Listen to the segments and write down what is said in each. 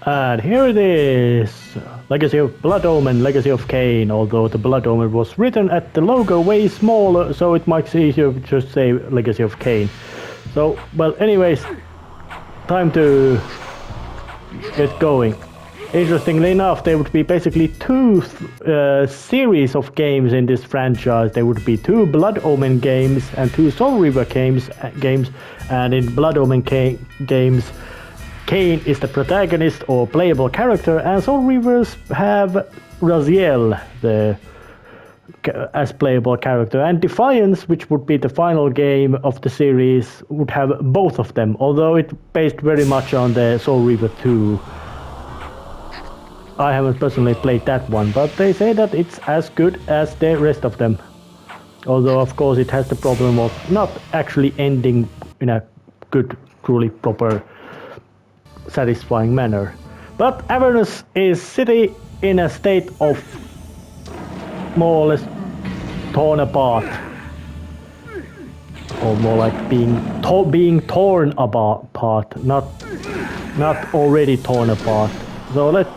And here it is! Legacy of Blood Omen, Legacy of Kain, although the Blood Omen was written at the logo way smaller, so it makes it easier to just say Legacy of Kain. So, well, anyways, time to get going. Interestingly enough, there would be basically two series of games in this franchise. There would be two Blood Omen games and two Soul Reaver games, and in Blood Omen games, Kain is the protagonist or playable character, and Soul Reavers have Raziel as playable character, and Defiance, which would be the final game of the series, would have both of them, although it's based very much on the Soul Reaver 2. I haven't personally played that one, but they say that it's as good as the rest of them. Although, of course, it has the problem of not actually ending in a good, truly proper, satisfying manner. But Avernus is city in a state of more or less torn apart. Or more like being torn apart, not already torn apart. So let's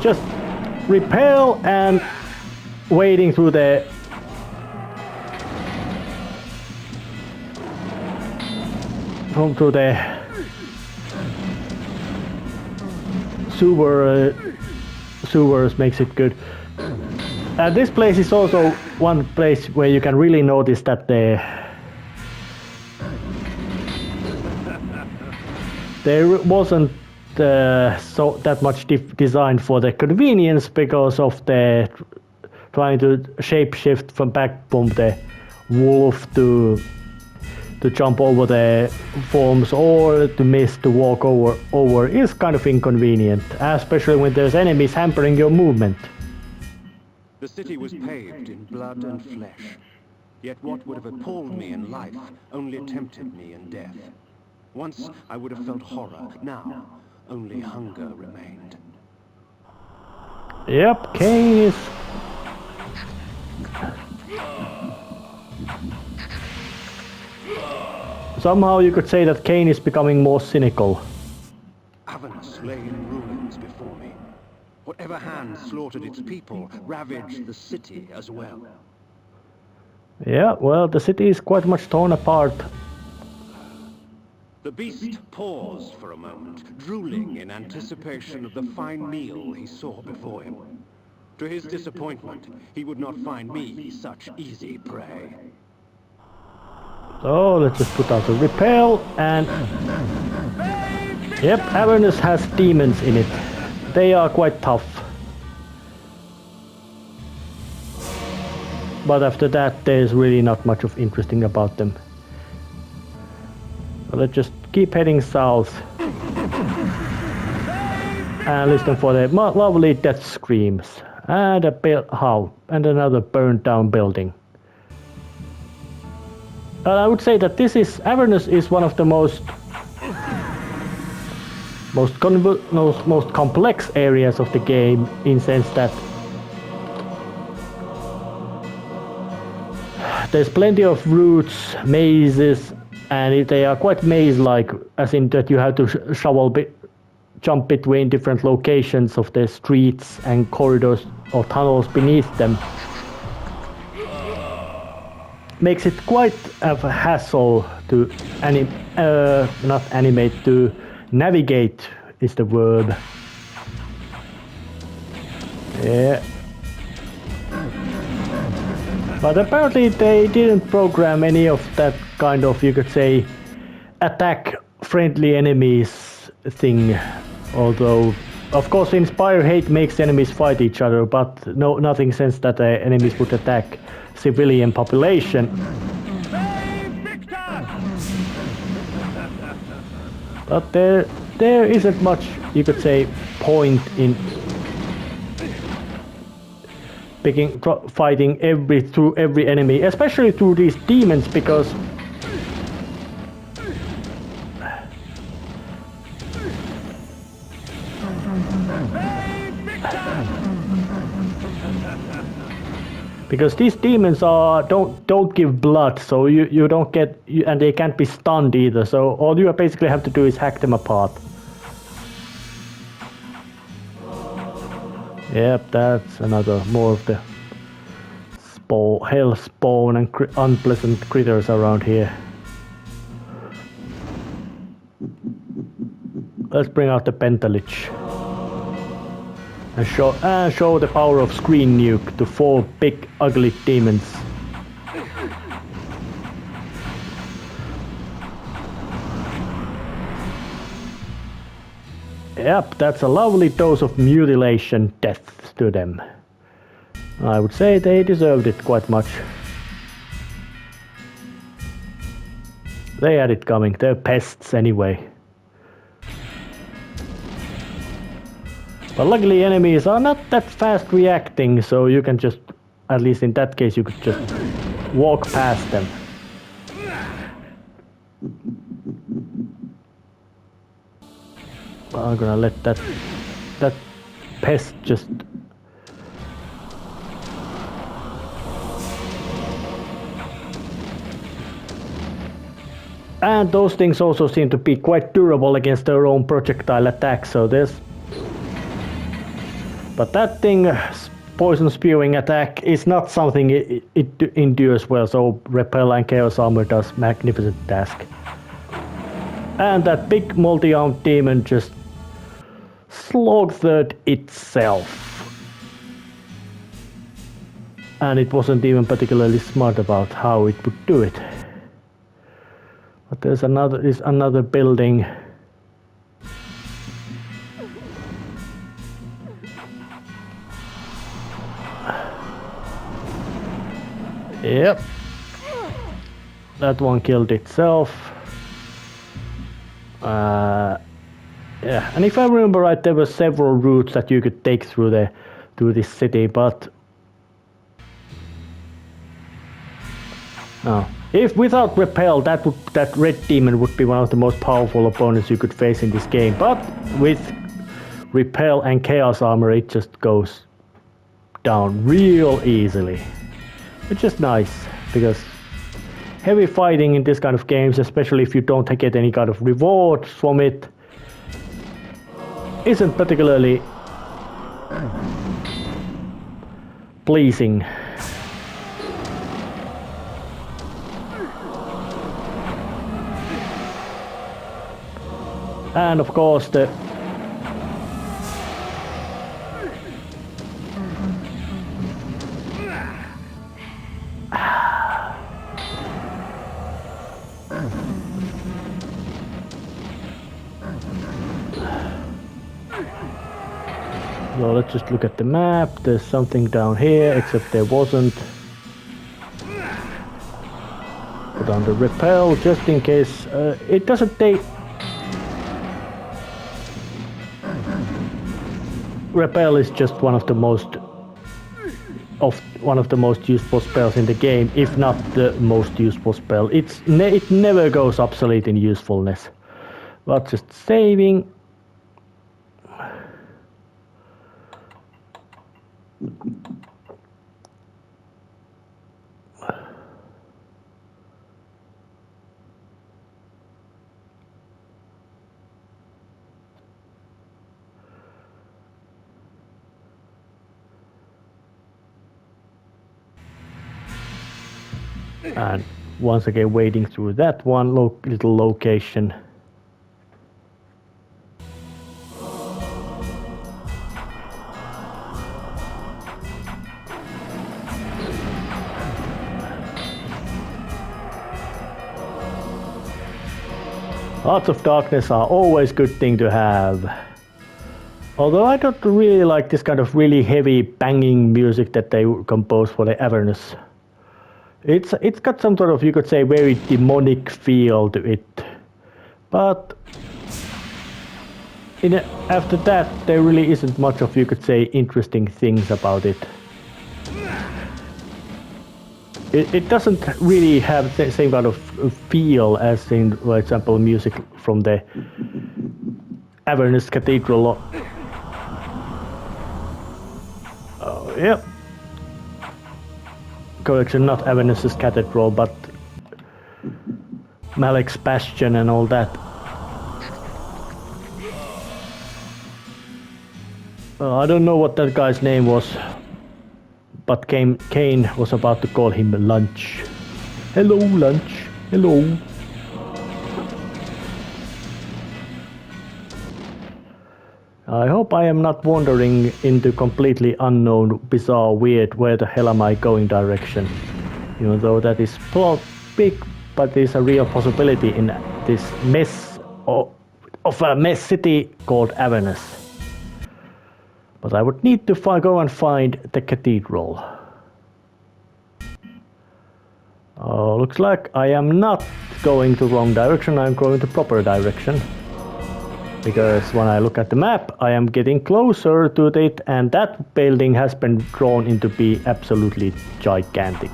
just repel and wading through the sewers makes it good. And this place is also one place where you can really notice that there wasn't so that much designed for the convenience because of the trying to shapeshift from the wolf to jump over the forms or to miss to walk over is kind of inconvenient, especially when there's enemies hampering your movement. The city was paved in blood and flesh, yet what would have appalled me in life only tempted me in death. Once I would have felt horror, now only hunger remained. Yep, Kain is... Somehow you could say that Kain is becoming more cynical. Avernus lay in ruins before me. Whatever hand slaughtered its people ravaged the city as well. Yeah, well, the city is quite much torn apart. The beast paused for a moment, drooling in anticipation of the fine meal he saw before him. To his disappointment, he would not find me such easy prey. So let's just put out the repel and... Yep, Avernus has demons in it. They are quite tough. But after that, there's really not much of interesting about them. So let's just keep heading south. And listen for the lovely death screams. And and another burned down building. I would say that Avernus is one of the most complex areas of the game, in sense that there's plenty of routes, mazes, and they are quite maze-like, as in that you have to jump between different locations of the streets and corridors or tunnels beneath them. Makes it quite a hassle to to navigate is the verb. Yeah. But apparently they didn't program any of that kind of, you could say, attack friendly enemies thing. Although, of course, inspire hate makes enemies fight each other, but nothing sense that the enemies would attack civilian population. But there isn't much, you could say, point in fighting through every enemy, especially through these demons, because these demons don't give blood, so you don't get, and they can't be stunned either. So all you basically have to do is hack them apart. Yep, that's another more of the hell spawn and unpleasant critters around here. Let's bring out the Pentalich and show the power of screen nuke to 4 big ugly demons. Yep, that's a lovely dose of mutilation death to them. I would say they deserved it quite much. They had it coming, they're pests anyway. But luckily enemies are not that fast reacting, so you can just, at least in that case, you could just walk past them. I'm gonna let that pest just... And those things also seem to be quite durable against their own projectile attacks, so there's... But that thing, poison spewing attack, is not something it endures well, so Repel and Chaos Armor does magnificent task. And that big multi-armed demon just slog-third itself. And it wasn't even particularly smart about how it would do it. But there's another building. Yep. That one killed itself. Yeah, and if I remember right, there were several routes that you could take through this city, but no. If without Repel, that red demon would be one of the most powerful opponents you could face in this game. But with Repel and Chaos Armor, it just goes down real easily, which is nice because heavy fighting in this kind of games, especially if you don't get any kind of rewards from it, isn't particularly pleasing. And of course the so let's just look at the map. There's something down here, except there wasn't. Put on the Repel just in case. It doesn't take. Repel is just one of the most useful spells in the game, if not the most useful spell. It never goes obsolete in usefulness. But just saving. And once again wading through that one little location. Lots of darkness are always a good thing to have. Although I don't really like this kind of really heavy banging music that they compose for the Avernus. It's got some sort of, you could say, very demonic feel to it. But after that, there really isn't much of, you could say, interesting things about it. It doesn't really have the same kind of feel as in, for example, music from the Avernus Cathedral. Oh, yeah. Correction, not Avernus's Cathedral, but Malek's Bastion and all that. I don't know what that guy's name was, but Kain was about to call him lunch. Hello, lunch. Hello. I hope I am not wandering into completely unknown, bizarre, weird, where the hell am I going direction. Even though that is big, but there's a real possibility in this mess of a mess city called Avernus. But I would need to go and find the cathedral. Looks like I am not going the wrong direction, I'm going the proper direction. Because when I look at the map, I am getting closer to it, and that building has been drawn into be absolutely gigantic.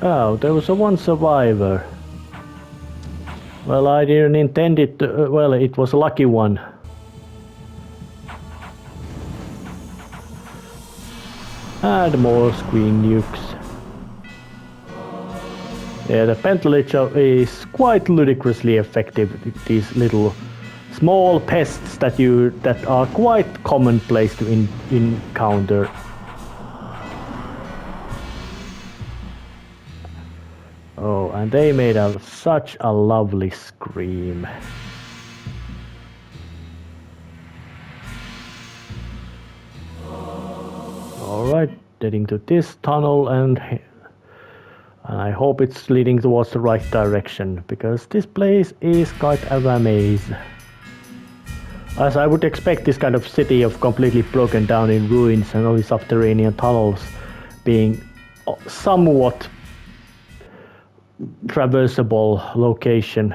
Oh, there was one survivor. Well, I didn't intend it to, well, it was a lucky one. And more screen nukes. Yeah, the Pentalicha is quite ludicrously effective. These little small pests that are quite commonplace to encounter. Oh, and they made such a lovely scream. Alright, heading to this tunnel, and I hope it's leading towards the right direction, because this place is quite a maze. As I would expect this kind of city of completely broken down in ruins and only subterranean tunnels being somewhat traversable location.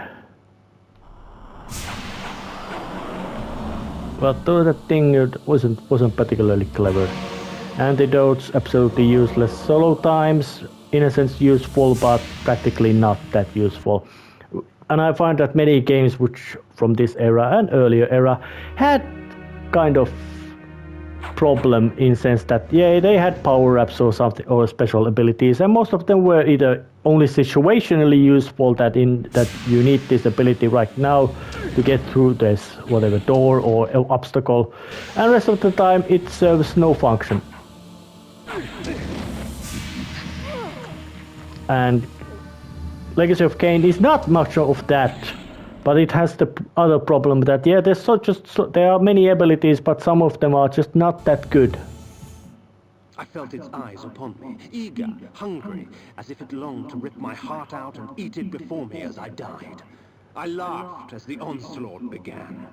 But though that thing wasn't particularly clever. Antidotes absolutely useless. Solo times in a sense useful, but practically not that useful. And I find that many games which from this era and earlier era had kind of problem in sense that yeah, they had power-ups or something or special abilities, and most of them were either only situationally useful, that you need this ability right now to get through this whatever door or obstacle, and rest of the time it serves no function. And Legacy of Kain is not much of that, but it has the other problem that yeah, there are many abilities, but some of them are just not that good. I felt its eyes upon me, eager, hungry, as if it longed to rip my heart out and eat it before me as I died. I laughed as the onslaught began.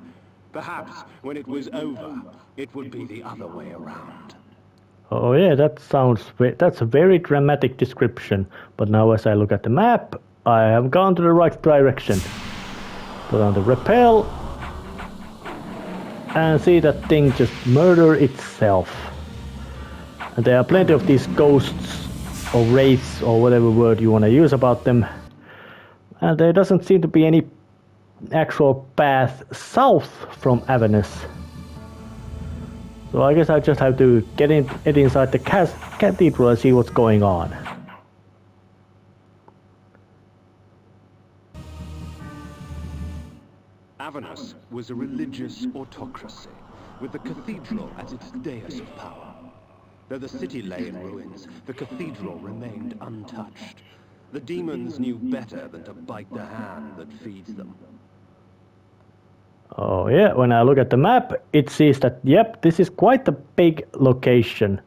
Perhaps when it was over, it would be the other way around. Oh yeah, that's a very dramatic description. But now as I look at the map, I have gone to the right direction. Put on the repel and see that thing just murder itself. And there are plenty of these ghosts or wraiths or whatever word you want to use about them. And there doesn't seem to be any actual path south from Avernus. So I guess I just have to get inside the cathedral and see what's going on. Avernus was a religious autocracy, with the cathedral as its dais of power. Though the city lay in ruins, the cathedral remained untouched. The demons knew better than to bite the hand that feeds them. Oh yeah, when I look at the map, it sees that, yep, this is quite a big location.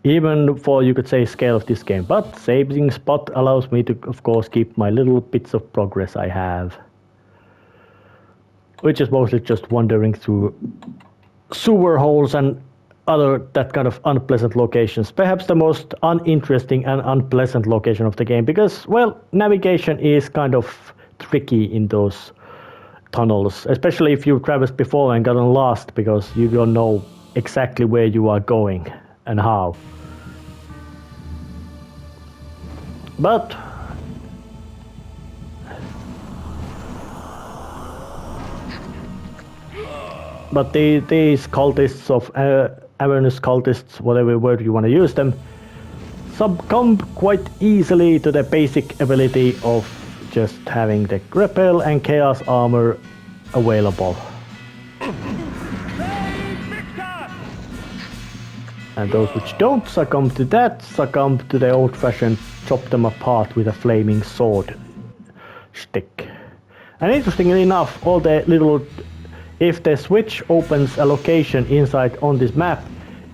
Even for, you could say, scale of this game. But saving spot allows me to, of course, keep my little bits of progress I have. Which is mostly just wandering through sewer holes and other that kind of unpleasant locations. Perhaps the most uninteresting and unpleasant location of the game, because, well, navigation is kind of tricky in those tunnels, especially if you've traversed before and gotten lost because you don't know exactly where you are going. and how. But these cultists of awareness cultists, whatever word you want to use them, succumb quite easily to the basic ability of just having the grapple and chaos armor available. And those which don't succumb to that succumb to the old-fashioned chop them apart with a flaming sword stick. And interestingly enough, all the little, if the switch opens a location inside on this map,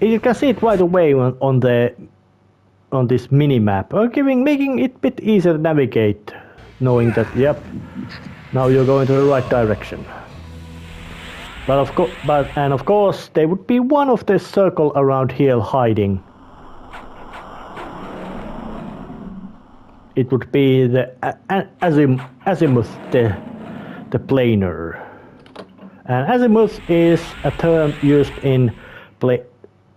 you can see it right away on this mini map, making it a bit easier to navigate, knowing that yep, now you're going to the right direction. But of course, there would be one of the circle around here hiding. It would be the Azimuth, the planer. And Azimuth is a term used in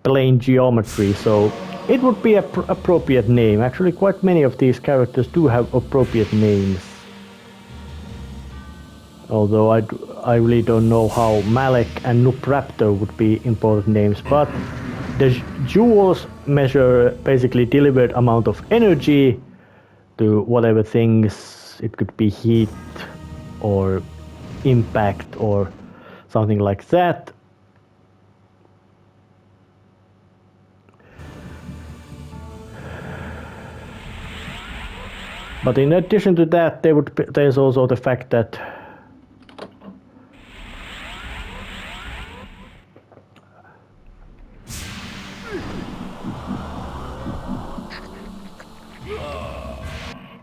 plane geometry, so it would be an appropriate name. Actually, quite many of these characters do have appropriate names. Although I really don't know how Malek and Noob Raptor would be important names, but the jewels measure basically delivered amount of energy to whatever things. It could be heat or impact or something like that. But in addition to that, there's also the fact that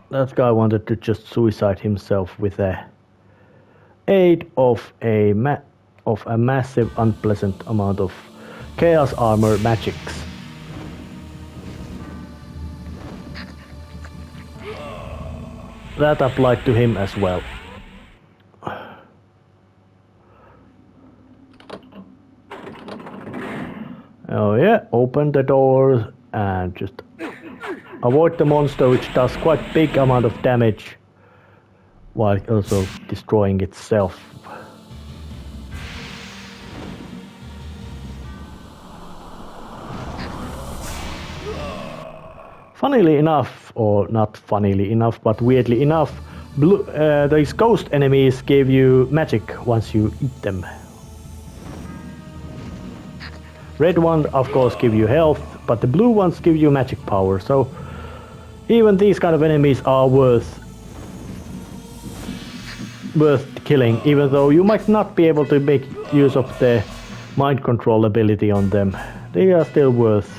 that guy wanted to just suicide himself with the aid of a massive unpleasant amount of chaos armor magics. That applied to him as well. Oh yeah, open the doors and just avoid the monster, which does quite big amount of damage while also destroying itself. Funnily enough, or not funnily enough, but weirdly enough, these ghost enemies give you magic once you eat them. Red ones, of course, give you health, but the blue ones give you magic power, so even these kind of enemies are worth killing, even though you might not be able to make use of the mind control ability on them. They are still worth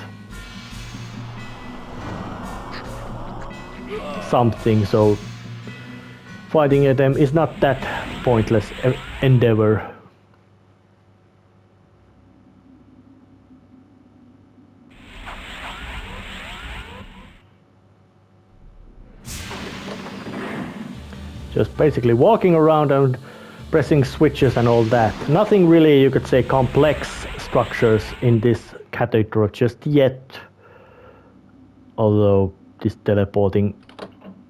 something, so fighting at them is not that pointless endeavor. Just basically walking around and pressing switches and all that. Nothing really, you could say, complex structures in this cathedral just yet. Although this teleporting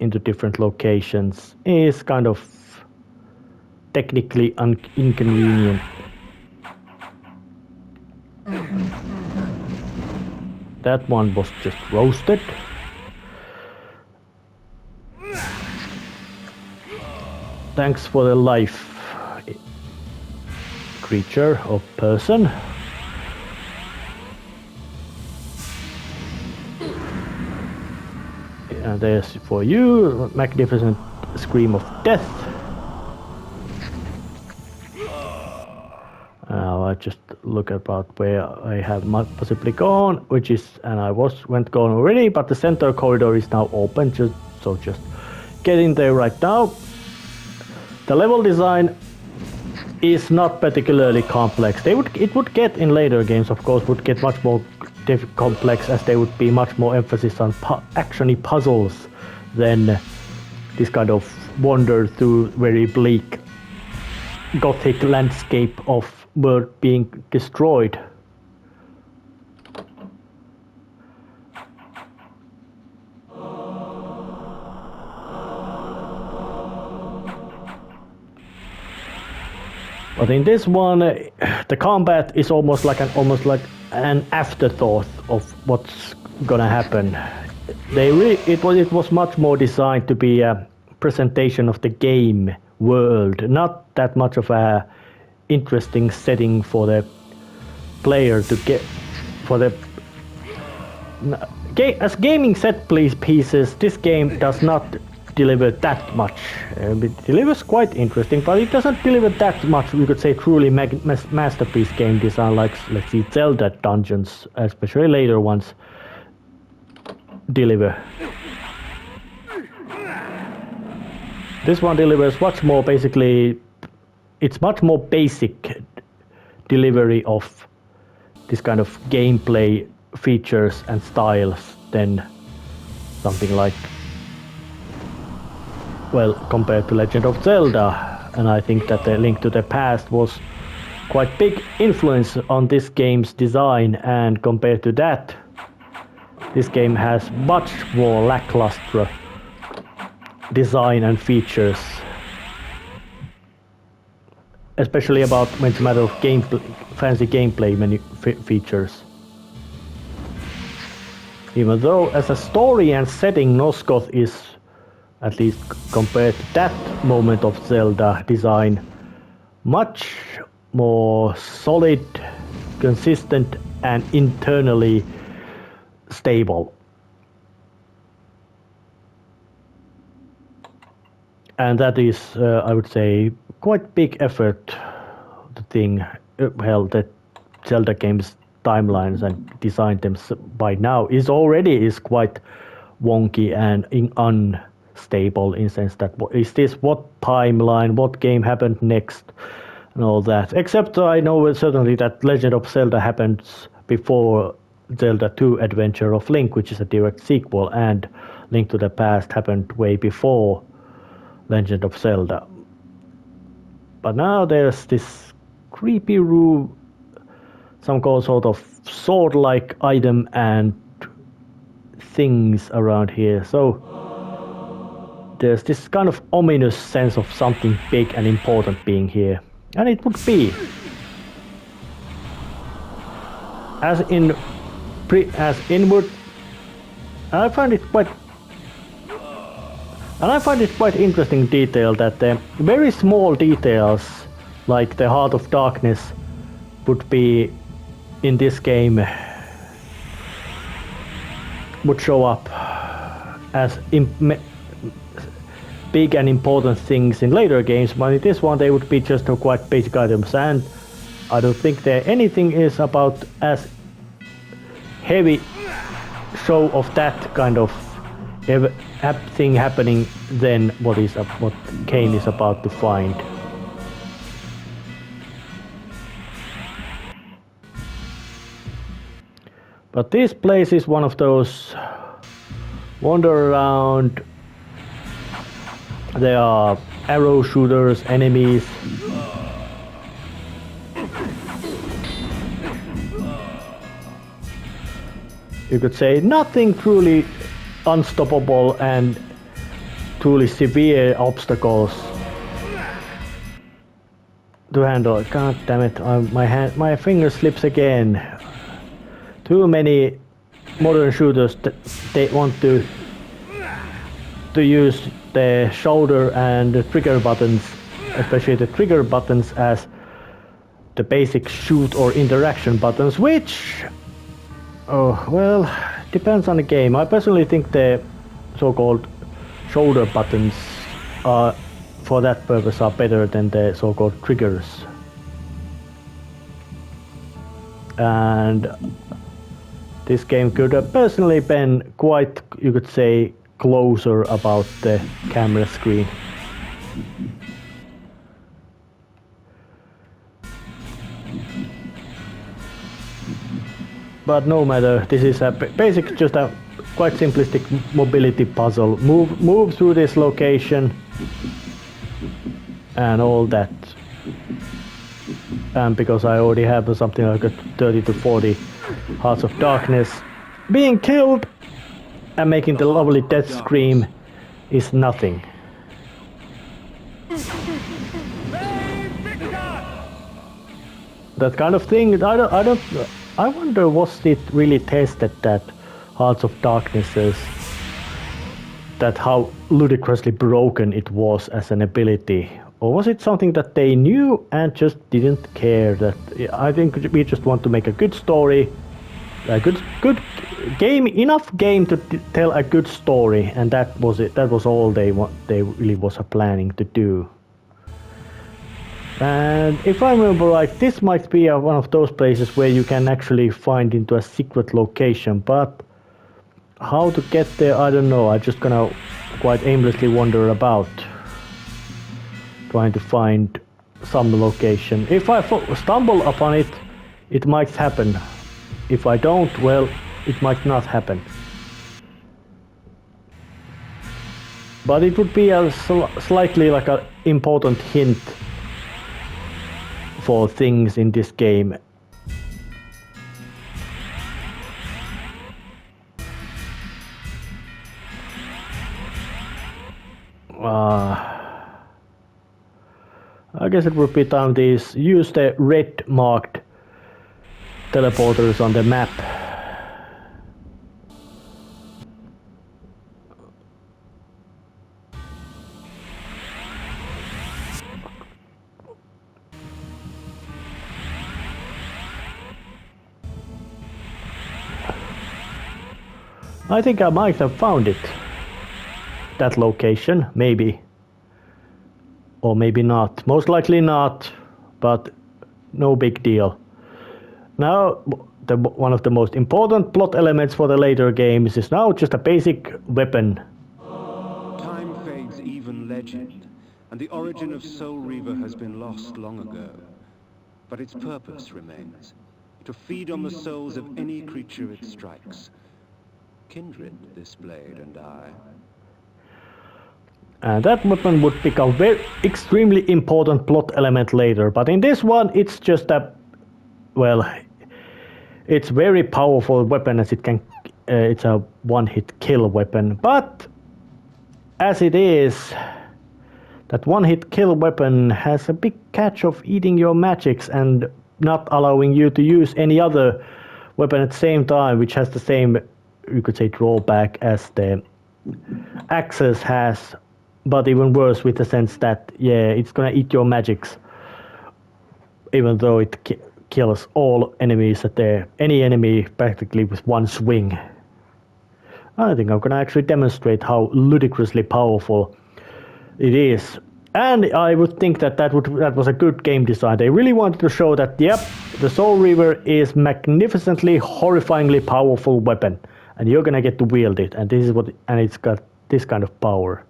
into different locations is kind of technically inconvenient. That one was just roasted. Thanks for the life, creature or person. And there's for you, magnificent scream of death. Now I just look about where I have possibly gone, which is, and I went gone already, but the center corridor is now open, just get in there right now. The level design is not particularly complex. It would get in later games, of course, would get much more complex, as there would be much more emphasis on actually puzzles than this kind of wander through very bleak gothic landscape of world being destroyed. But in this one, the combat is almost like an afterthought of what's gonna happen. It was much more designed to be a presentation of the game world, not that much of a interesting setting for the player to get for the as gaming set pieces. This game does not deliver that much. It delivers quite interesting, but it doesn't deliver that much, we could say, truly masterpiece game design like, let's see, Zelda dungeons, especially later ones, deliver. This one delivers much more, basically, it's much more basic delivery of this kind of gameplay features and styles than something like, well, compared to Legend of Zelda. And I think that the Link to the Past was quite big influence on this game's design, and compared to that, this game has much more lackluster design and features, especially about when it's a matter of fancy gameplay features. Even though as a story and setting, Nosgoth is, at least compared to that moment of Zelda design, much more solid, consistent, and internally stable. And that is, I would say, quite big effort. The thing, well, that Zelda games timelines and design them by now is quite wonky and unstable, in the sense that is this what timeline, what game happened next, and all that. Except I know certainly that Legend of Zelda happens before Zelda 2 Adventure of Link, which is a direct sequel, and Link to the Past happened way before Legend of Zelda. But now there's this creepy room, some sort of sword-like item and things around here. So there's this kind of ominous sense of something big and important being here. And it would be, as inward, I find it quite interesting detail that the very small details, like the Heart of Darkness, would be in this game, would show up as big and important things in later games, but in this one they would be just quite basic items, and I don't think that anything is about as heavy show of that kind of thing happening than what Kain is about to find. But this place is one of those wander around. There are arrow shooters, enemies. You could say nothing truly unstoppable and truly severe obstacles to handle. God damn it! My finger slips again. Too many modern shooters they want to use the shoulder and the trigger buttons, especially the trigger buttons, as the basic shoot or interaction buttons, which, oh well, depends on the game. I personally think the so-called shoulder buttons for that purpose are better than the so-called triggers. And this game could have personally been quite, you could say, closer about the camera screen. But no matter, this is a basic, just a quite simplistic mobility puzzle. Move through this location and all that. And because I already have something like a 30 to 40 Hearts of Darkness, being killed and making the lovely death scream is nothing. that kind of thing. I wonder, was it really tested that Hearts of Darkness is, that how ludicrously broken it was as an ability? Or was it something that they knew and just didn't care? That I think we just want to make a good story, a good game, enough game to tell a good story, and that was it. That was all they really was planning to do. And if I remember right, this might be one of those places where you can actually find into a secret location, but how to get there, I don't know. I'm just gonna quite aimlessly wander about, trying to find some location. If I stumble upon it, it might happen. If I don't, well, it might not happen. But it would be a slightly like an important hint for things in this game. I guess it would be time to use the red marked teleporters on the map. I think I might have found it. That location, maybe. Or maybe not. Most likely not, but no big deal. Now, one of the most important plot elements for the later games is now just a basic weapon. Time fades even legend, and the origin of Soul Reaver has been lost long ago. But its purpose remains, to feed on the souls of any creature it strikes. Kindred, this blade and I. And that weapon would become very extremely important plot element later, but in this one it's just a, well, it's very powerful weapon as it can, it's a one-hit kill weapon, but as it is, that one-hit kill weapon has a big catch of eating your magics and not allowing you to use any other weapon at the same time, which has the same, you could say, drawback as the Axis has, but even worse with the sense that, yeah, it's gonna eat your magics, even though it kills all enemies at any enemy practically with one swing. I think I'm gonna actually demonstrate how ludicrously powerful it is. And I would think that that was a good game design. They really wanted to show that, yep, the Soul Reaver is magnificently, horrifyingly powerful weapon, and you're gonna get to wield it, and it's got this kind of power.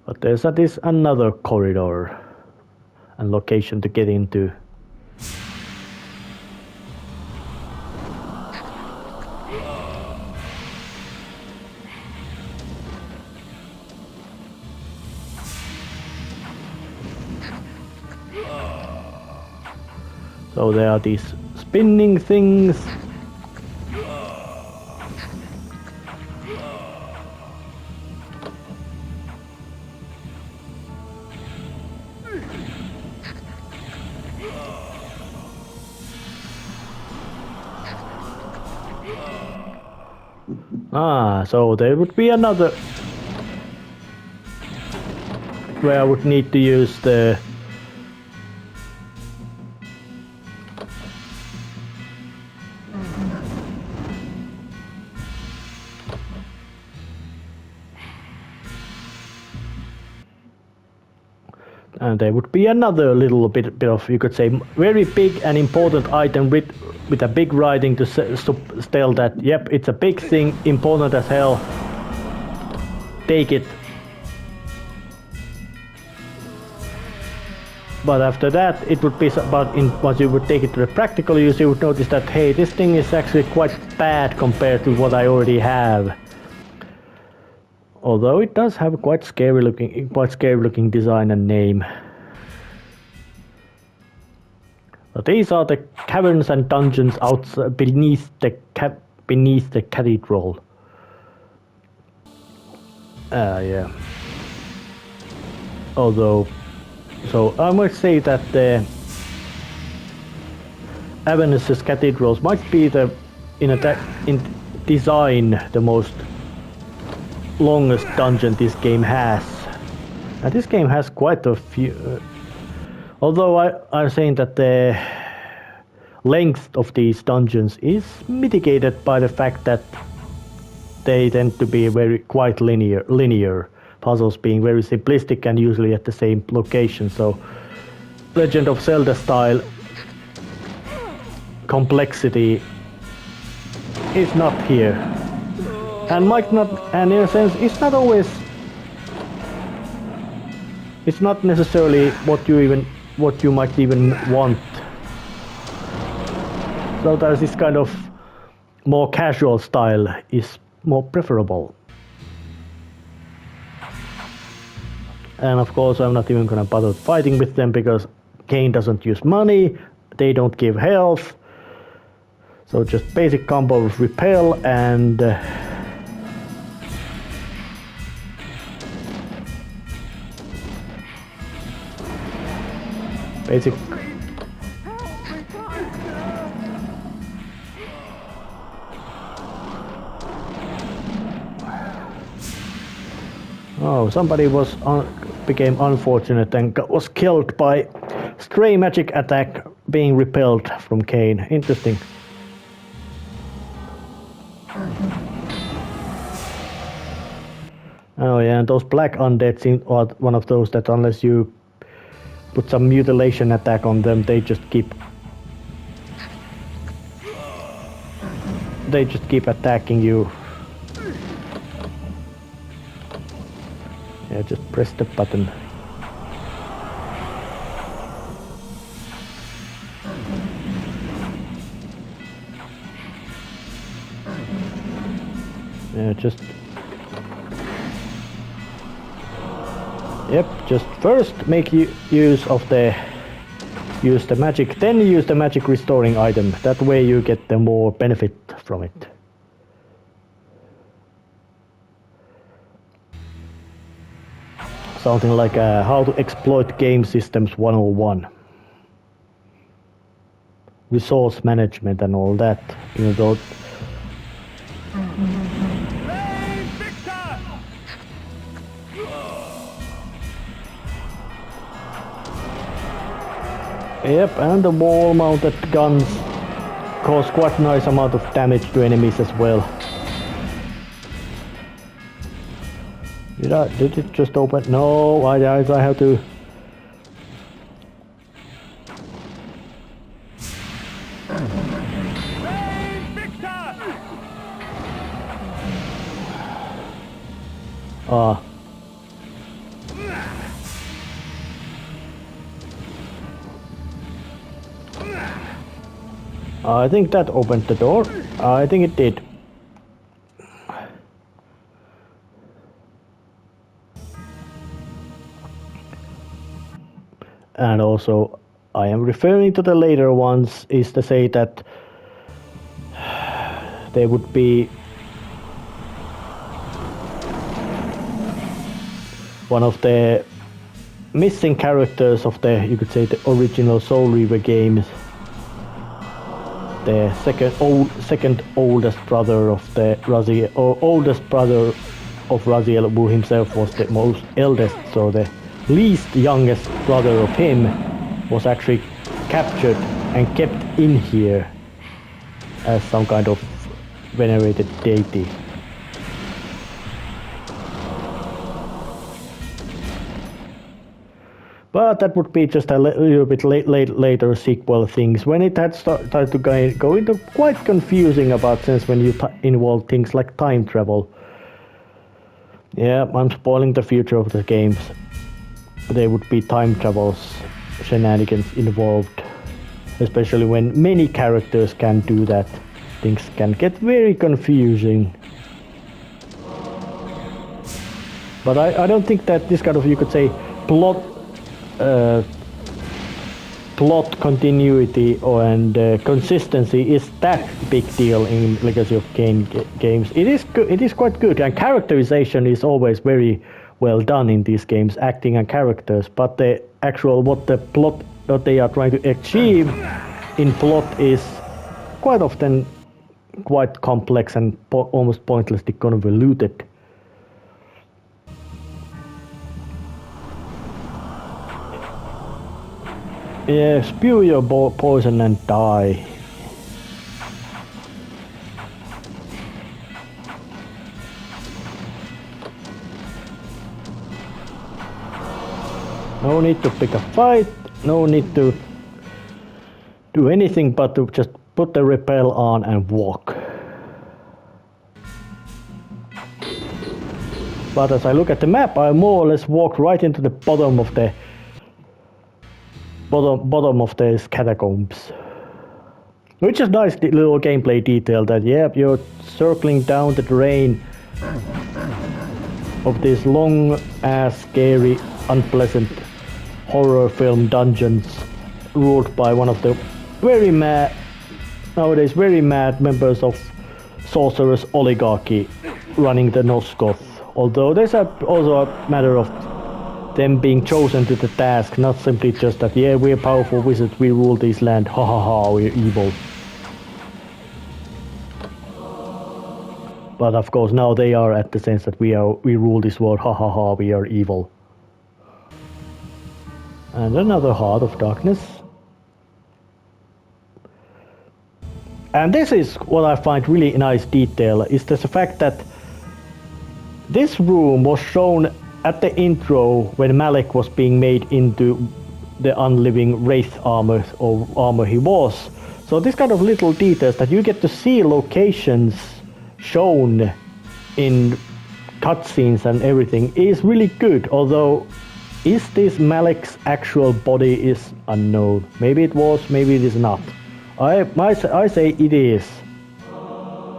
But there's another corridor and location to get into. So there are these spinning things. So there would be another where I would need to use the and there would be another little bit of, you could say, very big and important item with a big writing to tell that, yep, it's a big thing, important as hell, take it. But after that, it would be, once you would take it to the practical use, you would notice that, hey, this thing is actually quite bad compared to what I already have. Although it does have a quite scary looking design and name. But these are the caverns and dungeons outside beneath the cathedral. Yeah. Although, so I might say that Avernus's cathedrals might be in design the most longest dungeon this game has. And this game has quite a few. Although I'm saying that the length of these dungeons is mitigated by the fact that they tend to be quite linear. Puzzles being very simplistic and usually at the same location. So Legend of Zelda style complexity is not here, and might not, and in a sense it's not always, it's not necessarily what you might even want. So there's this kind of more casual style is more preferable. And of course I'm not even gonna bother fighting with them because Kain doesn't use money, they don't give health. So just basic combo of repel and basic. Oh, somebody became unfortunate and was killed by stray magic attack being repelled from Kain. Interesting. Oh yeah, and those black undead are one of those that unless you put some mutilation attack on them, they just keep attacking you. Yeah, just press the button. Yeah, just first make use the magic, then use the magic restoring item. That way you get the more benefit from it. Something like how to exploit game systems 101. Resource management and all that, you know. Yep, and the wall-mounted guns cause quite a nice amount of damage to enemies as well. Did it just open? No, I have to. I think that opened the door. I think it did. And also, I am referring to the later ones is to say that they would be one of the missing characters of the, you could say, the original Soul Reaver games. The second oldest brother of the Raziel, or oldest brother of Raziel, who himself was the most eldest, so the least youngest brother of him was actually captured and kept in here as some kind of venerated deity. But that would be just a little bit later sequel things, when it had started to go into quite confusing about sense when you involve things like time travel. Yeah, I'm spoiling the future of the games. There would be time travels shenanigans involved, especially when many characters can do that. Things can get very confusing. But I don't think that this kind of, you could say, plot continuity and consistency is that big deal in Legacy of Kain games. It is quite good, and characterization is always very well done in these games, acting and characters. But the actual what they are trying to achieve in plot is quite often quite complex and almost pointlessly convoluted. Yeah, spew your poison and die. No need to pick a fight, no need to do anything but to just put the repel on and walk. But as I look at the map, I more or less walk right into the bottom of the these catacombs. Which is nice little gameplay detail that, yeah, you're circling down the terrain of these long ass scary unpleasant horror film dungeons ruled by one of the nowadays very mad members of sorcerer's oligarchy running the Nosgoth. Although there's also a matter of them being chosen to the task, not simply just that, yeah, we're powerful wizards, we rule this land, ha ha ha, we're evil. But of course now they are at the sense that we rule this world, ha ha ha, we are evil. And another Heart of Darkness. And this is what I find really nice detail, is the fact that this room was shown at the intro when Malek was being made into the unliving wraith armor or armor he was. So this kind of little details that you get to see locations shown in cutscenes and everything is really good, although is this Malek's actual body is unknown. Maybe it was, maybe it is not. I say it is.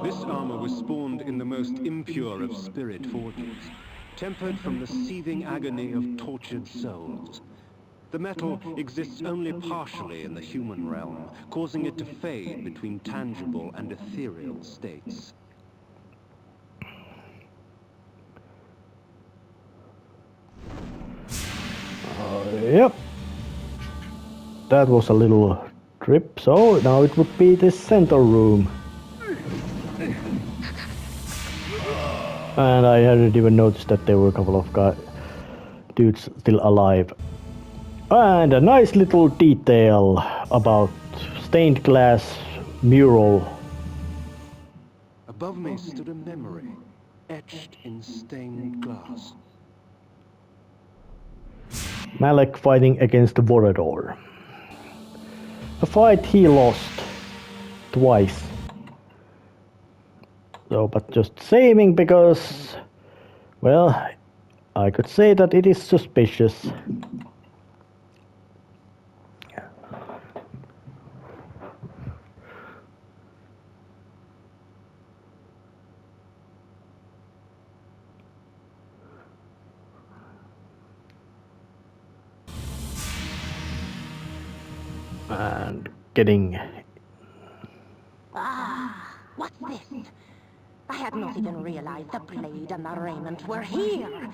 This armor was spawned in the most impure of spirit forges, tempered from the seething agony of tortured souls. The metal exists only partially in the human realm, causing it to fade between tangible and ethereal states. Yep. That was a little trip, so now it would be the center room. And I hadn't even noticed that there were a couple of dudes still alive. And a nice little detail about stained glass mural. Above me stood a memory, etched in stained glass. Malek fighting against the Vorador. A fight he lost twice. So, but just saving because, well, I could say that it is suspicious. And getting... Ah, what's this? I had not even realized the blade and the raiment were here.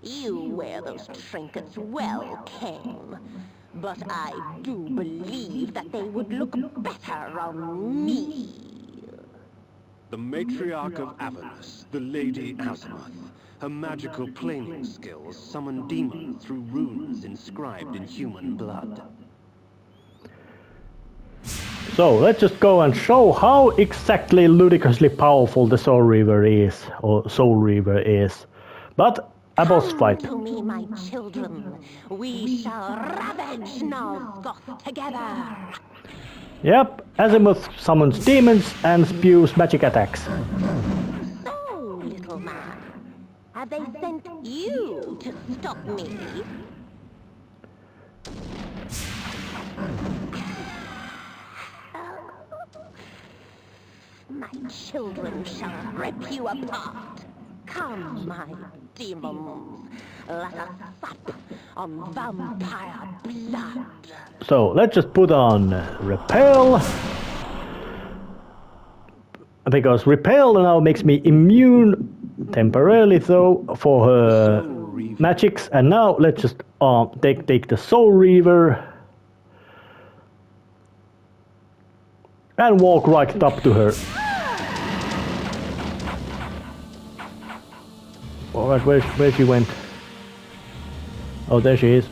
You wear those trinkets well, Kain. But I do believe that they would look better on me. The matriarch of Avernus, the Lady Azimuth. Her magical planing skills summon demons through runes inscribed in human blood. So let's just go and show how exactly ludicrously powerful the Soul Reaver is, or Soul Reaver is. But a boss fight. Come to me, my children. We shall ravage Nosgoth together. Yep, Azimuth summons demons and spews magic attacks. So, little man, have they sent you to stop me? My children shall rip you apart. Come, my demons. Let us sup on vampire blood. So let's just put on Repel. Because Repel now makes me immune, temporarily though, for her magics. And now let's just take the Soul Reaver. And walk right up to her. Alright, where she went? Oh, there she is.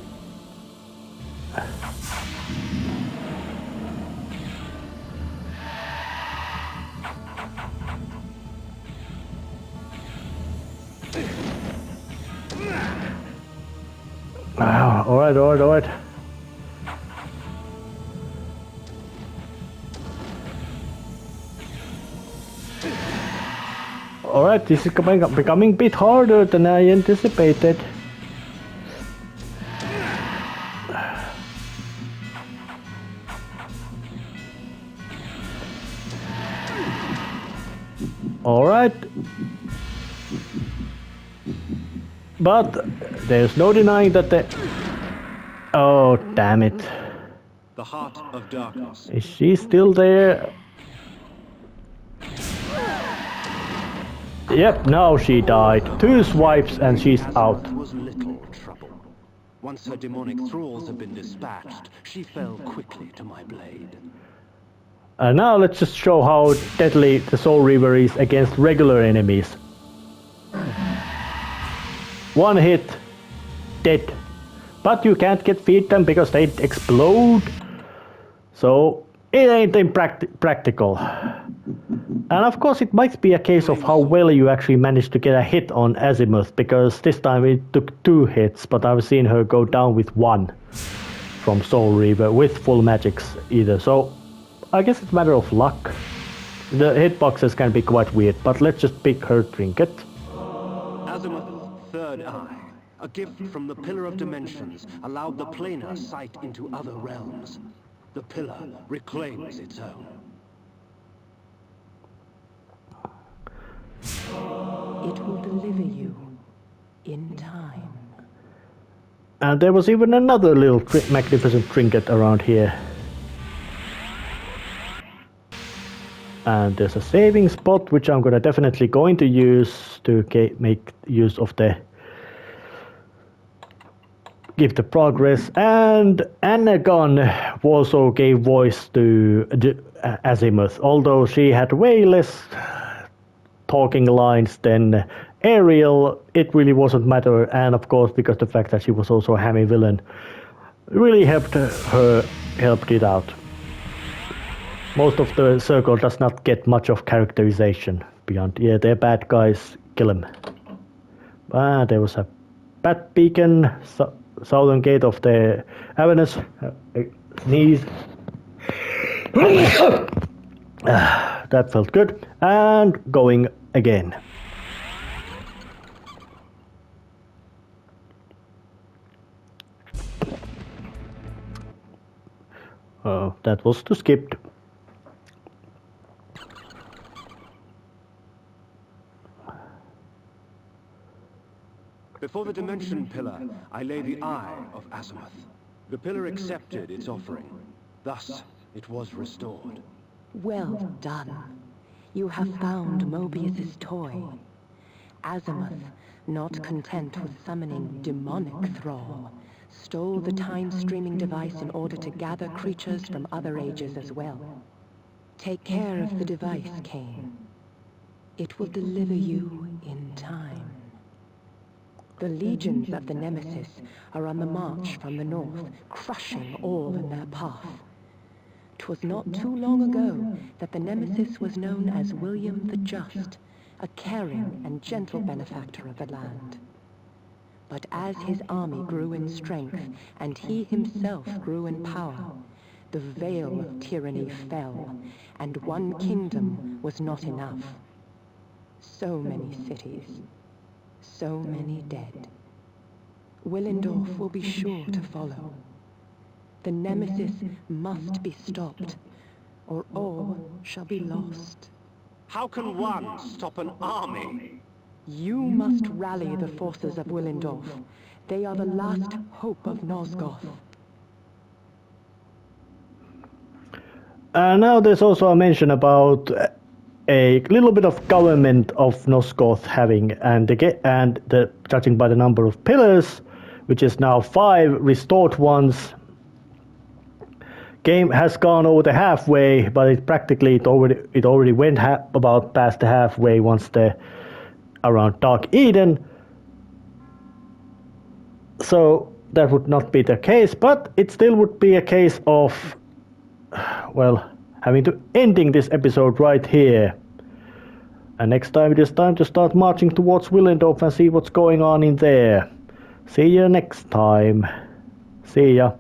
Alright. Alright, this is becoming a bit harder than I anticipated. Alright. But there's no denying that the... Oh, damn it. The heart of darkness. Is she still there? Yep, now she died. 2 swipes and she's out. Azimuth was little trouble. Once her demonic thralls had been dispatched, she fell quickly to my blade. And now let's just show how deadly the Soul Reaver is against regular enemies. 1 hit, dead. But you can't feed them because they explode. So it ain't practical. And of course it might be a case of how well you actually managed to get a hit on Azimuth, because this time it took 2 hits, but I've seen her go down with 1 from Soul Reaver with full magics either. So I guess it's a matter of luck. The hitboxes can be quite weird, but let's just pick her trinket. Azimuth's third eye, a gift from the Pillar of Dimensions, allowed the planar sight into other realms. The pillar reclaims its own. It will deliver you in time. And there was even another little magnificent trinket around here. And there's a saving spot which I'm definitely going to use to make use of give the progress. And Anagon also gave voice to Azimuth, although she had way less talking lines than Ariel. It really wasn't matter, and of course because the fact that she was also a hammy villain really helped it out. Most of the circle does not get much of characterization beyond, yeah, they're bad guys, kill them. Ah, there was a bat beacon, southern gate of the Avernus. Sneeze. That felt good. And going again. Oh, that was too skipped. Before the Dimension Pillar, I lay the Eye of Azimuth. The pillar accepted its offering. Thus, it was restored. Well done. You have found Mobius's toy. Azimuth, not content with summoning demonic thrall, stole the time-streaming device in order to gather creatures from other ages as well. Take care of the device, Kain. It will deliver you in time. The legions of the Nemesis are on the march from the north, crushing all in their path. 'Twas not too long ago that the Nemesis was known as William the Just, a caring and gentle benefactor of the land. But as his army grew in strength, and he himself grew in power, the veil of tyranny fell, and one kingdom was not enough. So many cities, so many dead. Willendorf will be sure to follow. The Nemesis must be stopped, or all shall be lost. How can one stop an army? You must rally the forces of Willendorf. They are the last hope of Nosgoth. Now there's also a mention about a little bit of government of Nosgoth having, judging by the number of pillars, which is now 5 restored ones, game has gone over the halfway, but it already went about past the halfway once around Dark Eden. So that would not be the case, but it still would be a case of, well, having to ending this episode right here. And next time it is time to start marching towards Willendorf and see what's going on in there. See you next time. See ya.